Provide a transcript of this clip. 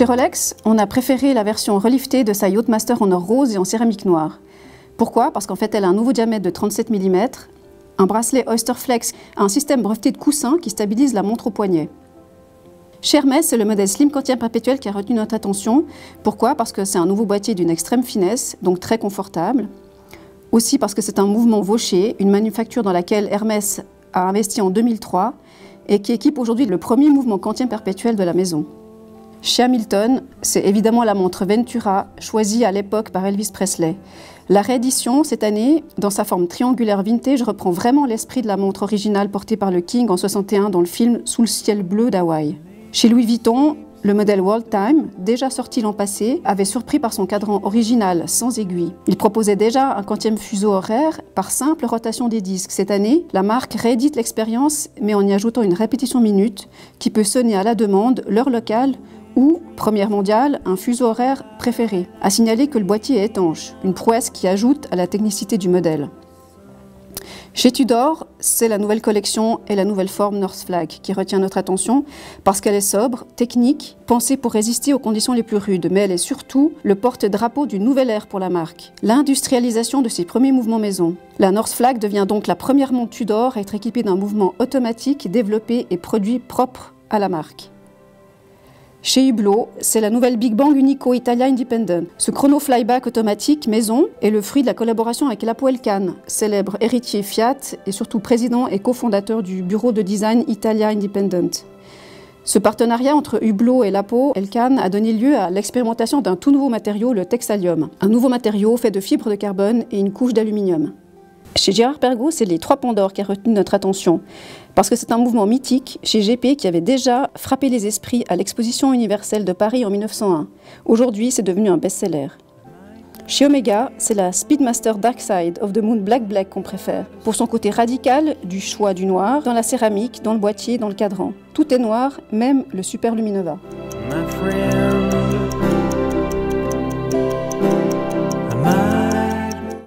Chez Rolex, on a préféré la version reliftée de sa Yachtmaster en or rose et en céramique noire. Pourquoi? Parce qu'en fait, elle a un nouveau diamètre de 37 mm, un bracelet Oyster Flex, un système breveté de coussin qui stabilise la montre au poignet. Chez Hermès, c'est le modèle Slim Quantième Perpétuel qui a retenu notre attention. Pourquoi? Parce que c'est un nouveau boîtier d'une extrême finesse, donc très confortable. Aussi parce que c'est un mouvement Vaucher, une manufacture dans laquelle Hermès a investi en 2003 et qui équipe aujourd'hui le premier mouvement quantième perpétuel de la maison. Chez Hamilton, c'est évidemment la montre Ventura, choisie à l'époque par Elvis Presley. La réédition, cette année, dans sa forme triangulaire vintage, reprend vraiment l'esprit de la montre originale portée par le King en 61 dans le film Sous le ciel bleu d'Hawaï. Chez Louis Vuitton, le modèle World Time, déjà sorti l'an passé, avait surpris par son cadran original sans aiguille. Il proposait déjà un quantième fuseau horaire par simple rotation des disques. Cette année, la marque réédite l'expérience, mais en y ajoutant une répétition minute qui peut sonner à la demande, l'heure locale ou, première mondiale, un fuseau horaire préféré. À signaler que le boîtier est étanche, une prouesse qui ajoute à la technicité du modèle. Chez Tudor, c'est la nouvelle collection et la nouvelle forme North Flag qui retient notre attention parce qu'elle est sobre, technique, pensée pour résister aux conditions les plus rudes, mais elle est surtout le porte-drapeau d'une nouvelle ère pour la marque, l'industrialisation de ses premiers mouvements maison. La North Flag devient donc la première montre Tudor à être équipée d'un mouvement automatique développé et produit propre à la marque. Chez Hublot, c'est la nouvelle Big Bang Unico Italia Independent. Ce chrono flyback automatique maison est le fruit de la collaboration avec Lapo Elkann, célèbre héritier Fiat et surtout président et cofondateur du bureau de design Italia Independent. Ce partenariat entre Hublot et Lapo Elkann a donné lieu à l'expérimentation d'un tout nouveau matériau, le Texalium. Un nouveau matériau fait de fibres de carbone et une couche d'aluminium. Chez Girard-Perregaux, c'est les 3 ponts d'or qui a retenu notre attention, parce que c'est un mouvement mythique chez GP qui avait déjà frappé les esprits à l'exposition universelle de Paris en 1901. Aujourd'hui, c'est devenu un best-seller. Chez Omega, c'est la Speedmaster Dark Side of the Moon Black qu'on préfère, pour son côté radical du choix du noir, dans la céramique, dans le boîtier, dans le cadran. Tout est noir, même le Super Luminova.